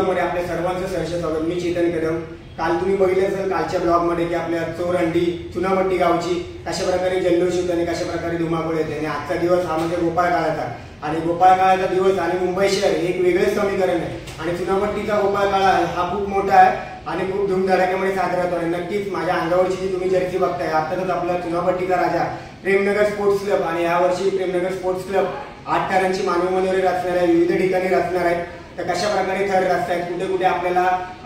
Blog मध्ये आपल्या सर्वांचं सहर्ष स्वागत। मी चेतन कदम। काल तुम्ही बघितलं असेल कालच्या ब्लॉग मध्ये की आपल्या चोरंडी चुनामट्टी गावची कशा प्रकारे जल्लोष होतो आणि कशा प्रकारे धुमाकूळ येते आणि आजचा दिवस हा म्हणजे गोपाळकाळाचा आणि गोपाळकाळाचा दिवस आणि मुंबई शहर हे एक वेगळेच समीकरण आहे आणि चुनामट्टीचा गोपाळकाळा हा खूप मोठा आहे आणि खूप धूमधडाक्यामध्ये साजरा होतो। आणि नक्कीच माझ्या अंगावरची जी तुम्ही जर्सी बघताय अर्थातच आपला चुनामट्टीचा राजा प्रेमनगर स्पोर्ट्स क्लब आणि यावर्षी प्रेमनगर स्पोर्ट्स क्लब 8 थरांची मानवी मनोरे रचणार आहे, विविध ठिकाणी रचणार आहेत। तर कशा प्रकारे थर रचतायत, कुठे कुठे आपल्याला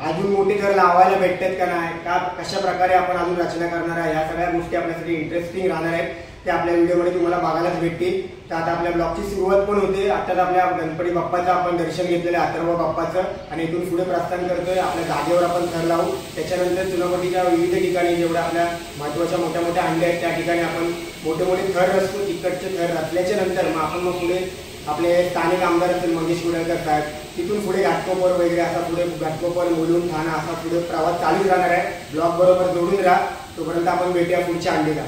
अजून मोठे थर लावायला भेटतात का नाही, का कशा प्रकारे आपण अजून रचना करणार आहे, या सगळ्या गोष्टी आपल्यासाठी इंटरेस्टिंग राहणार आहेत। ते आपल्या व्हिडिओमध्ये तुम्हाला बघायलाच भेटतील। तर आता आपल्या ब्लॉगची सुरुवात पण होते। आता आपल्या गणपती बाप्पाचं आपण दर्शन घेतलेलं अथर्व बाप्पाचं आणि इथून पुढे प्रस्थान करतोय। आपल्या जागेवर आपण थर लावू, त्याच्यानंतर चुनामट्टीच्या विविध ठिकाणी जेवढ्या आपल्या महत्त्वाच्या मोठ्या मोठ्या अंड्या आहेत त्या ठिकाणी आपण मोठे मोठे थर रचतो। तिकडचे थर रचल्याच्या नंतर मग पुढे आपले स्थानिक आमदार असतील मंगेश कुडलकर साहेब, तिथून पुढे घाटकोपर वगैरे असा पुढे घाटकोपर मुलुंड ठाणा असा पुढे प्रवास चालूच राहणार आहे। ब्लॉग बरोबर जोडून राहा। तोपर्यंत आपण भेटूया पुढच्या अंडीला।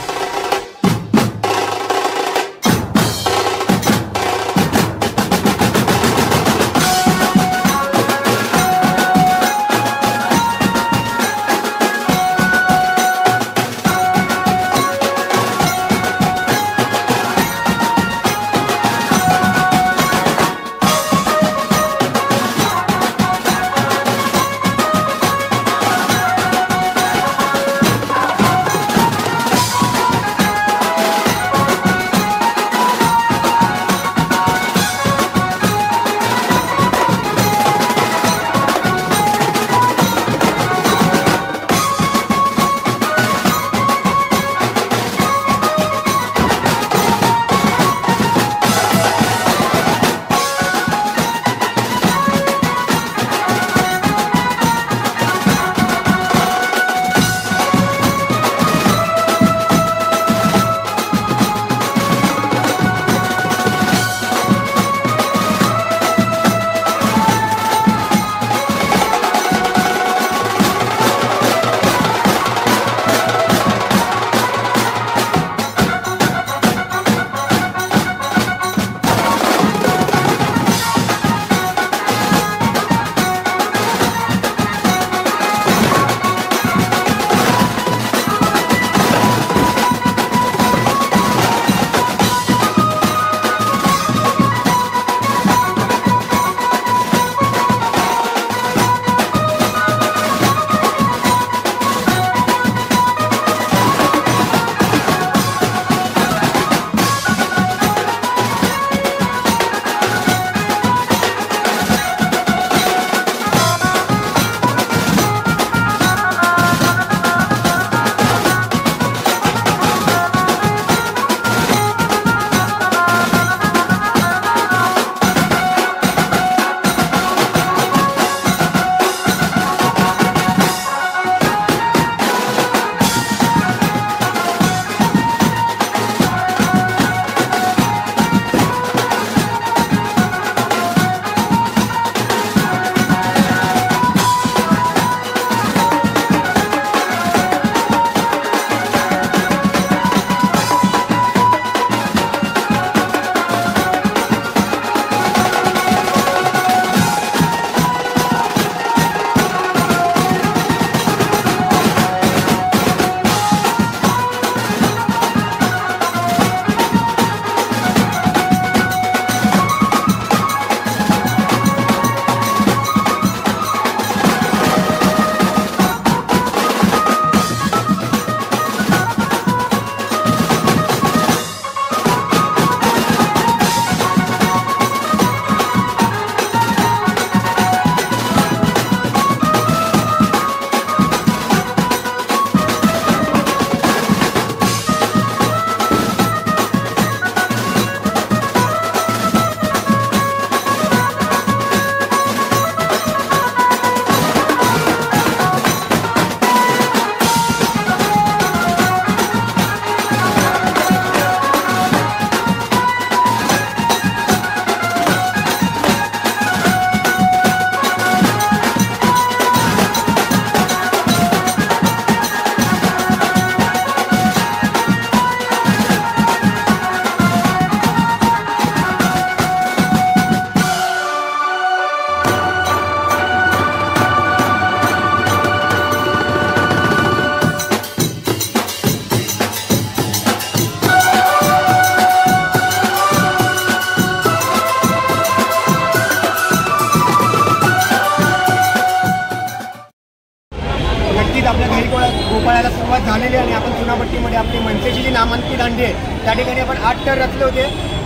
चुनाभट्टीमध्ये आपली मनसेची जी नामांकित अंडी आहे त्या ठिकाणी आपण 8 थर रचले होते,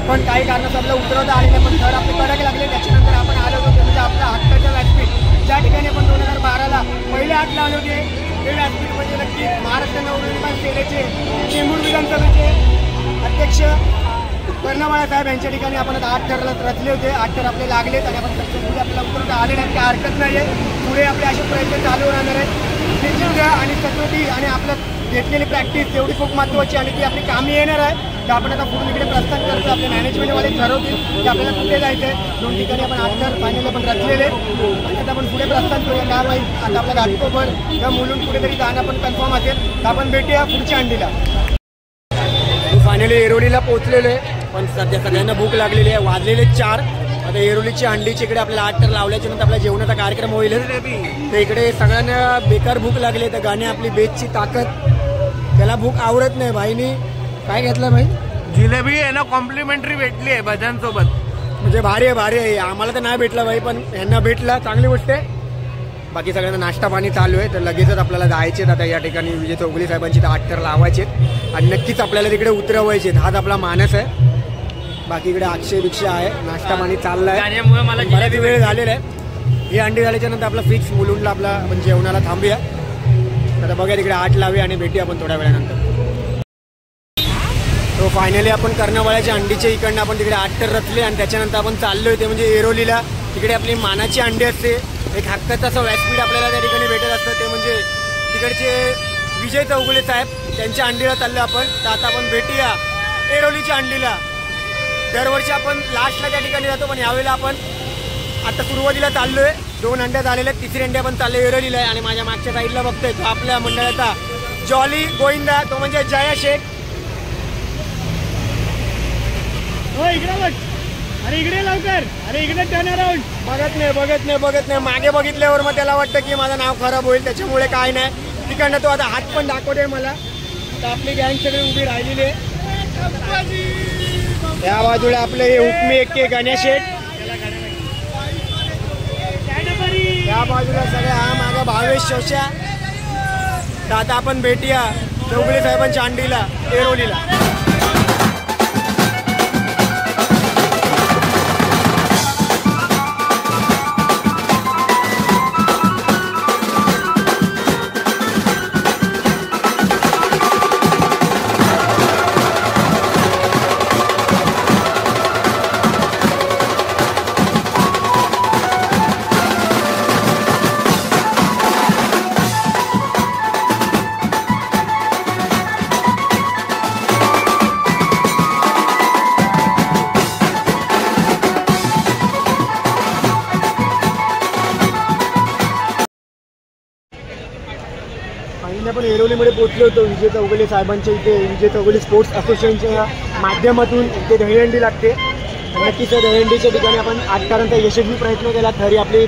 पण काही कारणास्तव आपल्याला उतरवता आले नाही, पण थर आपले कडक लागले. त्याच्यानंतर आपण आलो होतो म्हणजे आपल्या हक्काच्या व्यासपीठ ज्या ठिकाणी आपण 2012ला पहिले 8 लावले होते ते व्यासपीठ म्हणजे नक्की महाराष्ट्र नवनिर्माण सेनेचे चेंबूर विधानसभेचे अध्यक्ष कर्णवाळा साहेब यांच्या ठिकाणी आपण आता 8 थर रचले होते. 8 थर आपले लागलेत आणि आपण सक्सेसफुली आपल्याला उतरवता आले नाही, काही हरकत नाही आहे. पुढे आपले असे प्रयत्न चालू राहणार आहेत. निश्चित आणि कसोटी आणि आपलं घेतलेली प्रॅक्टिस तेवढी खूप महत्त्वाची आणि ती आपली कामी येणार आहे. तर आपण आता पुढे इकडे प्रस्थान करतो. आपले मॅनेजमेंटवाले ठरवतील की आपल्याला कुठे जायचं आहे. 2 ठिकाणी आपण 8 थर फायनल आपण रचलेले आणि आता आपण पुढे प्रस्थान करूया. काय माहीत आता आपल्या घाटकोपर किंवा मुलून कुठेतरी जाणं पण कन्फर्म असेल. तर आपण भेटूया पुढच्या अंडीला. फायनली एरोलीला पोहोचलेलो आहे, पण सध्या सगळ्यांना भूक लागलेली आहे. वाजलेले 4. आता एरोलीची अंडीची इकडे आपल्याला 8 थर लावल्याच्या नंतर आपल्या जेवणाचा कार्यक्रम होईल. तर इकडे सगळ्यांना बेकार भूक लागली. तर गाणे आपली बेचची ताकद, त्याला भूक आवरत नाही. भाईनी काय घेतलं भाई? जिलेबी आहे ना, कॉम्प्लिमेंटरी भेटली आहे भजनसोबत. म्हणजे भारी आहे, भारी आहे. आम्हाला तर नाही भेटला भाई, पण यांना भेटला, चांगली गोष्ट आहे. बाकी सगळ्यांना नाश्ता पाणी चालू आहे. तर लगेचच आपल्याला जायचे आता या ठिकाणी विजय चौगुले साहेबांची 8 थर लावायचे आणि नक्कीच आपल्याला तिकडे उतरवायचे. हाच आपला मानस आहे. बाकी इकडे अक्षय भिक्षा आहे, नाश्ता पाणी चाललाय. गाण्यामुळे मला बराच वेळ झालेला आहे. ही अंडी झाल्याच्या नंतर आपला फिक्स मुलुंडला आपला आपण जेवणाला थांबूया. आता बघा तिकडे 8 लावूया आणि भेटूया आपण थोड्या वेळानंतर. तो फायनली आपण कर्णवाळ्याच्या अंडीच्या इकडनं आपण तिकडे 8 थर रचले आणि त्याच्यानंतर आपण चाललो होते म्हणजे एरोलीला. तिकडे आपली मानाची अंडी असते, एक हक्काचं असं व्यासपीठ आपल्याला त्या ठिकाणी भेटत असतं. ते म्हणजे तिकडचे विजय चौगुले साहेब त्यांच्या अंडीला चाललो आपण. तर आता आपण भेटूया एरोलीच्या अंडीला. दरवर्षी आपण लास्टला त्या ठिकाणी जातो, पण यावेळेला आपण आता सुरुवातीला चाललोय. 2 अंड्या झालेल्या आहेत, 3री अंडी आपण चाललो एरोलीला आहे. आणि माझ्या मागच्या साईडला बघतोय तो आपल्या मंडळाचा जॉली गोविंदा, तो म्हणजे जया शेख. हो इकडे बघ, अरे इकडे लवकर, अरे इकडे टर्न अराउंड. बघत नाही. मागे बघितल्यावर मग त्याला वाटतं की माझं नाव खराब होईल, त्याच्यामुळे काय नाही. तिकडनं तो आता हात पण दाखवतोय मला. तर आपली गँग सगळी उभी राहिलेली आहे. या बाजूला आपले हे उपमी एक्के गणेश शेठ, या बाजूला सगळ्या हा मागा भावेश शोशा. तर आता आपण भेटूया चौगुले साहेबांच्या अंडीला एरोलीला. आपण एरोलीमध्ये पोहोचलो होतो विजय चौगुले साहेबांच्या इथे. विजय चौगुले स्पोर्ट्स असोसिएशनच्या माध्यमातून इथे दहीहंडी लागते. नक्कीच त्या दहीहंडीच्या ठिकाणी आपण 8 थरांचा यशस्वी प्रयत्न केला. थरी आपले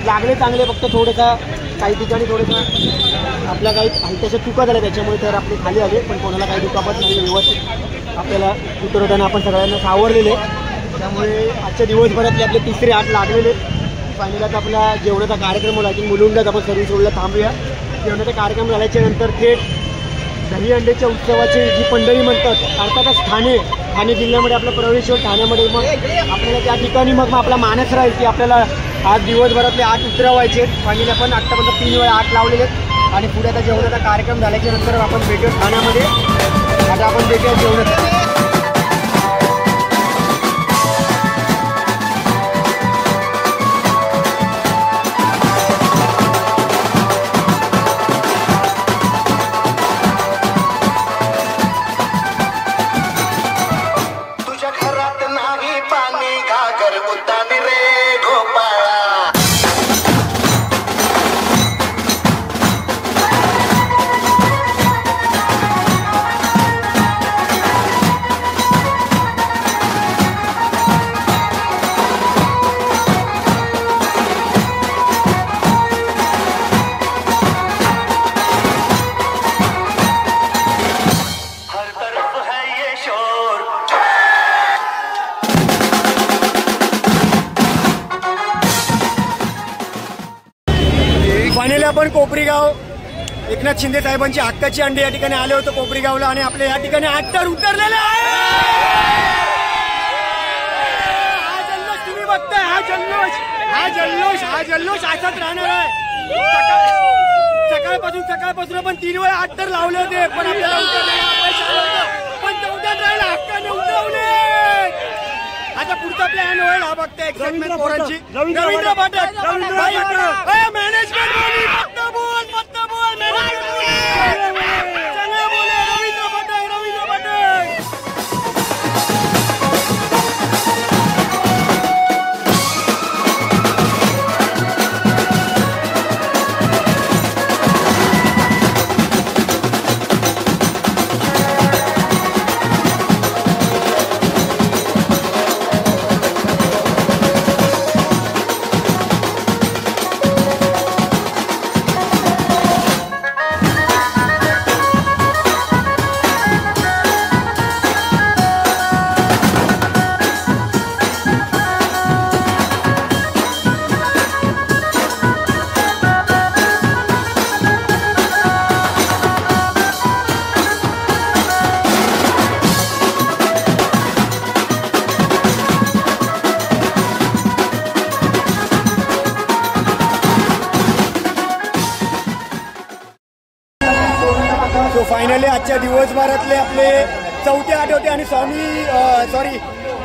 लागले चांगले, फक्त थोडंसं काही ठिकाणी थोडंसं आपल्या काही हलक्याशा चुका झाल्या, त्याच्यामुळे तर आपले खाली आले. पण कोणाला काही दुखापत नाही, व्यवस्थित आपल्याला उतरवताना आपण सगळ्यांना सावरलेले. त्यामुळे आजच्या दिवसभरातले आपले 3रे 8 लागलेले. फायनलात आपला जेवणाचा कार्यक्रम होला की मुलुंडात आपण सर्व्हिस रोडला थांबूया. जेवणाचा कार्यक्रम झाल्याच्या नंतर थेट दही अंड्याच्या उत्सवाची जी पंढरी म्हणतात, अर्थातच ठाणे जिल्ह्यामध्ये आपला प्रवेश होईल. ठाण्यामध्ये मग आपल्याला त्या ठिकाणी मग आपला मानस राहील की आपल्याला आज दिवसभरातले 8 उतरवायचे. फायनली आपण आत्तापर्यंत 3 वेळा 8 लावलेले आहेत आणि पुढे आता जेवणाचा कार्यक्रम झाल्याच्या नंतर आपण भेटूया ठाण्यामध्ये. आता आपण भेटूया जेवणात. फायनली आपण कोपरीगाव एकनाथ शिंदे साहेबांची हक्काची अंडी या ठिकाणी आले होते कोपरीगावला आणि आपल्या या ठिकाणी ऍक्टर उतरलेले आहे. हा जल्लोष तुम्ही बघताय, हा जल्लोष असाच राहणार आहे. सकाळपासून आपण 3 वेळा ऍक्टर लावले होते पण आपल्याला पण चौथ्यात राहिला हक्काने उतरवले. आता पुढचा प्लॅन होईल हा बघताय एक्साइटमेंट पोरांची. रवींद्र पाठक मॅनेजमेंट फक्त बोल चांगलं बोले रवींद्र पाठक. फायनली आजच्या दिवसभरातले आपले चौथे आठवते आणि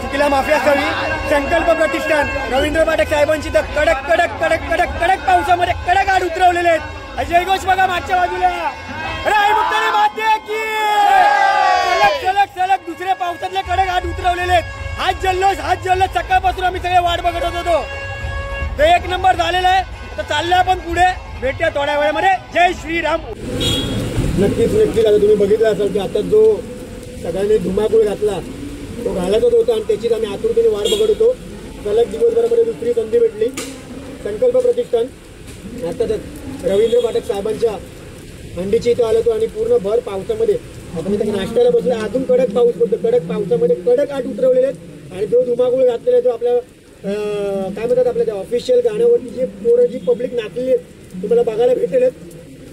चुकीला माफी असावी संकल्प प्रतिष्ठान रवींद्र पाठक साहेबांची तर कडक पावसामध्ये कडक आड उतरवलेले आहेत. अजय घोष बघा मागच्या बाजूला सलग दुसऱ्या पावसातले कडक आड उतरवलेले आहेत. हाच जल्लोष सकाळपासून आम्ही सगळे वाट बघत होतो. ते 1 नंबर झालेला आहे. तर चाललंय आपण पुढे, भेटूया थोड्या वेळामध्ये. जय श्रीराम. नक्कीच आता तुम्ही बघितलं असाल की आता जो सगळ्यांनी धुमाकूळ घातला तो घालायचाच होता आणि त्याचीच आम्ही आतुरतेने वाट बघत होतो. सलग दिवसभरामध्ये दुसरी संधी भेटली. संकल्प प्रतिष्ठान आता रवींद्र पाठक साहेबांच्या हंडीची इथं आलो होतो आणि पूर्ण भर पावसामध्ये आता मी त्या नाश्त्याला बसलो. अजून कडक पाऊस पडतो. कडक पावसामध्ये कडक आठ उतरवलेले आहेत आणि जो धुमाकूळ घातलेला तो आपल्या काय म्हणतात आपल्या त्या ऑफिशियल गाण्यावरती जे पोरं जी पब्लिक नाचलेली आहेत तुम्हाला बघायला भेटेल.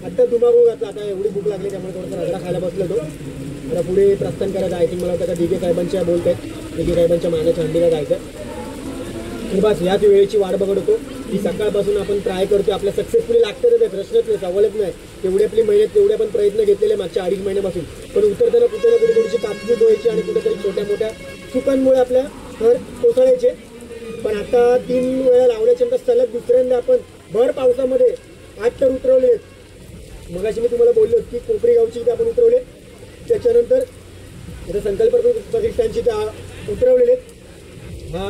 आता धुमाकूळ घातला. आता एवढी भूक लागली त्यामुळे थोडासा रगडा खायला बसलो होतो. आता पुढे प्रस्थान करायचं. आय थिंक मला वाटतं का दिघे साहेबांच्या बोलत आहेत. दिघे साहेबांच्या मानाच्या हंडीला जायचं आणि बस याच वेळेची वाट बघत होतो की सकाळपासून आपण ट्राय करतो. आपल्या सक्सेसफुली लागतं ते प्रश्नच नाही, सवालच नाही. तेवढी आपली मेहनत तेवढे आपण प्रयत्न घेतलेले मागच्या 2.5 महिन्यापासून. पण उतरताना कुठे ना कुठे थोडीशी कापणूक व्हायची आणि कुठेतरी छोट्या मोठ्या चुकांमुळे आपल्या घर कोसळायचे. पण आता 3 वेळा लावल्याच्या नंतर सलग दुसऱ्यांदा आपण भर पावसामध्ये 8 तर उतरवले. मगाशी मी तुम्हाला बोललो की कोपरी गावची इथे आपण उतरवले. त्याच्यानंतर आता संकल्प प्रतिष्ठानची उतरवलेले. हा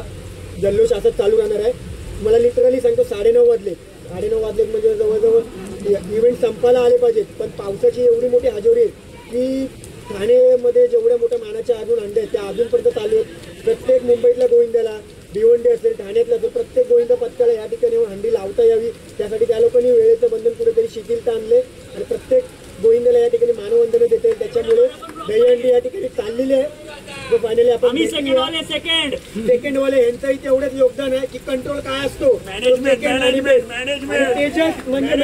जल्लोष असंच चालू राहणार आहे. मला लिटरली सांगतो 9:30 वाजले. 9:30 वाजलेत म्हणजे जवळजवळ इव्हेंट संपायला आले पाहिजेत. पण पावसाची एवढी मोठी हजेरी की ठाणेमध्ये जेवढ्या मोठ्या मानाच्या अजून अंडे आहेत त्या अजूनपर्यंत चालू आहेत. प्रत्येक मुंबईतल्या गोविंद्याला भिवंडी असेल ठाण्यातला असेल प्रत्येक गोविंदा पथकाला या ठिकाणी हंडी लावता यावी त्यासाठी त्या लोकांनी वेळेचं बंधन कुठेतरी शिथिलता आणले आणि प्रत्येक गोविंदाला या ठिकाणी मानवंदना देते. त्याच्यामुळे दहीहंडी या ठिकाणी चाललेली आहे. फायनली आपण सेकंड वाले यांचं इथे एवढंच योगदान आहे की कंट्रोल काय असतो तेजस म्हणजे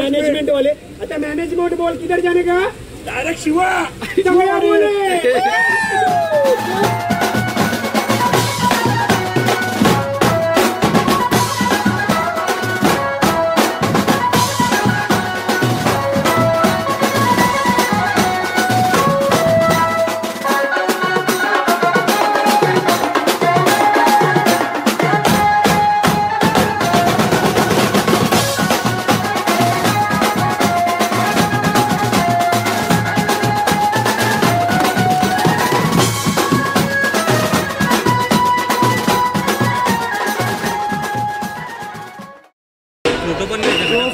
मॅनेजमेंट वाले. आता मॅनेजमेंट बोल किधर जाने का डायरेक्ट शिवा बोले.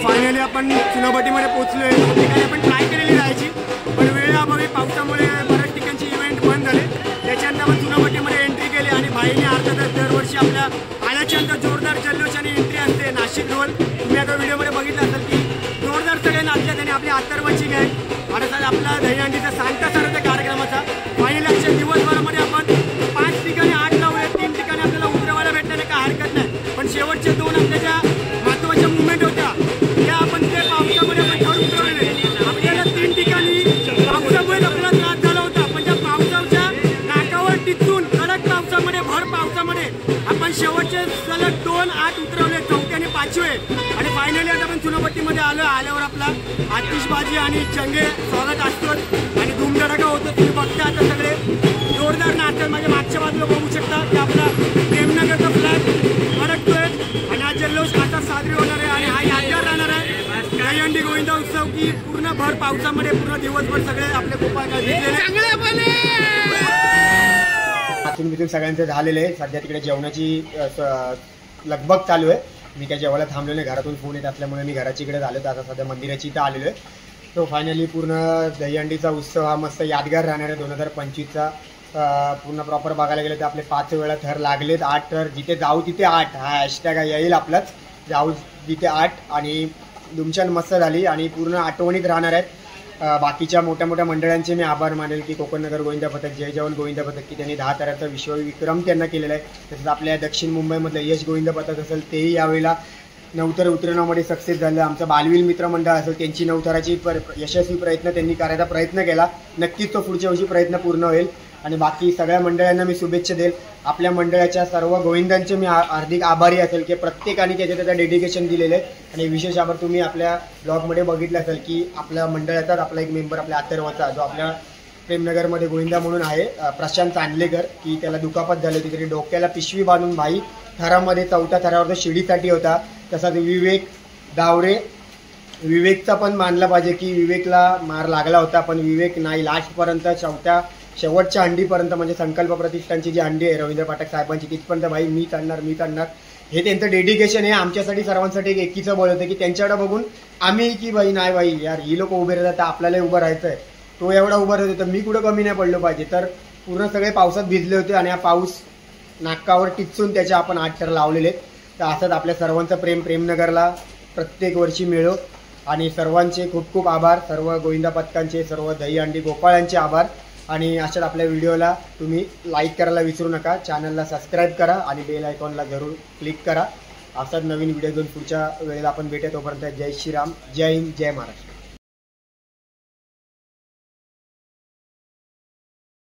फायनली आपण चुनाभट्टीमध्ये पोहोचलोय. ठिकाणी आपण ट्राय केलेली जायची पण वेळेअभावी पावसामुळे बऱ्याच ठिकाणचे इव्हेंट बंद झाले. त्याच्यानंतर आपण चुनाभट्टीमध्ये एंट्री केली आणि भाईने अर्थातच दरवर्षी आपल्या आल्याच्या नंतर जोरदार जल्लोष आणि एंट्री असते. नाशिक रोल तुम्ही आता व्हिडिओमध्ये बघितलं असेल की जोरदार सगळे नाचले त्यांनी आपली अत्तरवची गँग आणि आपला दहीहंडीचा सांगता सर त्या कार्यक्रमाचा. फायनली आजच्या दिवसभरामध्ये आपण 5 ठिकाणी 8 लावले. 3 ठिकाणी आपल्याला उतरवायला भेटण्याने काय हरकत नाही. पण शेवटच्या 2 आपल्या ज्या महत्त्वाच्या मुवमेंट होत्या त्या आपण ते पावसामध्ये आपण उतरवले. आपल्याला 5वे आणि फायनली आता आपण चुनापट्टीमध्ये आल्यावर आपला आतिषबाजी आणि चंगे स्वागत असतो आणि धूमधडाका होतो. तुम्ही बघता आता सगळे जोरदार नाचतात. माझ्या मागच्या बाजूला बघू शकता की आपला प्रेमनगरचा फ्लॅग फडकतोय आणि हा जल्लोष आता साजरी होणार आहे आणि हा यादगार राहणार आहे. दहीहंडी गोविंदा उत्सव की पूर्ण भर पावसामध्ये पूर्ण दिवसभर सगळे आपले आतून बितून सगळ्यांचं झालेलं आहे. सध्या तिकडे जेवणाची लगबग चालू आहे. मी काय जेवायला थांबलो नाही, घरातून फोन येत असल्यामुळे मी घराच्या इकडे झालो. तर आता सध्या मंदिराची इथं आलेलो आहे. तो फायनली पूर्ण दहीहंडीचा उत्सव हा मस्त यादगार राहणार आहे 2025चा. पूर्ण प्रॉपर बघायला गेलं तर आपले 5 वेळा थर लागलेत. 8 थर, जिथे जाऊ तिथे 8 हा हॅशटॅग येईल आपलाच, जाऊ तिथे 8 आणि दुमछान मस्त झाली आणि पूर्ण आठवणीत राहणार आहेत. बाकीच्या मोठ्या मोठ्या मंडळांचे मी आभार मानेल की कोकणनगर गोविंदा पथक, जय जवान गोविंदा पथक की त्यांनी 10 थराचा विश्वविक्रम त्यांना केलेला आहे. तसंच आपल्या दक्षिण मुंबईमधलं यश गोविंदा पथक असेल तेही यावेळेला 9 थर उतरवण्यामध्ये सक्सेस झालं. आमचं बालवीर मित्र मंडळ असेल त्यांची 9 थराची यशस्वी प्रयत्न त्यांनी करायचा प्रयत्न केला. नक्कीच तो पुढच्या वर्षी प्रयत्न पूर्ण होईल आणि बाकी सगळ्या मंडळांना मी शुभेच्छा देईल. आपल्या मंडळाच्या सर्व गोविंदांचे मी हार्दिक आभारी असेल की प्रत्येकाने त्याचं डेडिकेशन दिलेलं आहे. आणि विशेष आभार तुम्ही आपल्या ब्लॉगमध्ये बघितलं असेल की आपल्या मंडळाचाच आपला एक मेंबर आपल्या अथर्वचा जो आपल्या प्रेमनगरमध्ये गोविंदा म्हणून आहे, प्रशांत चांदलेकर, की त्याला दुखापत झाली होती. तरी डोक्याला पिशवी बांधून भाई थरामध्ये 4थ्या थरावर शिडीसाठी होता. तसाच विवेक दावरे, विवेकचा पण मानला पाहिजे की विवेकला मार लागला होता पण विवेक नाही लास्टपर्यंत शेवटच्या हंडीपर्यंत म्हणजे संकल्प प्रतिष्ठानची जी हंडी आहे रवींद्र पाठक साहेबांची तिथपर्यंत भाई मी चढणार हे त्यांचं डेडिकेशन आहे. आमच्यासाठी सर्वांसाठी एक एकीचं बळ होतं की त्यांच्याकडे बघून आम्ही की बाई नाही बाई यार ही लोक उभे राहतात तर आपल्याला उभं राहायचं आहे. तो एवढा उभा राहतो तर मी कुठं कमी नाही पडलो पाहिजे. तर पूर्ण सगळे पावसात भिजले होते आणि हा पाऊस नाकावर टिचून त्याचे आपण 8 थर लावलेले आहेत. तर असंच आपल्या सर्वांचं प्रेमनगरला प्रत्येक वर्षी मिळो आणि सर्वांचे खूप खूप आभार. सर्व गोविंदा पथकांचे, सर्व दहीहंडी गोपाळांचे आभार. आणि अशाच आपल्या व्हिडिओला तुम्ही लाईक करायला विसरू नका, चॅनलला सबस्क्राईब करा आणि बेल आयकॉनला जरूर क्लिक करा. असाच नवीन व्हिडिओ घेऊन पुढच्या वेळेला आपण भेटू. तोपर्यंत जय श्रीराम, जय हिंद, जय महाराष्ट्र.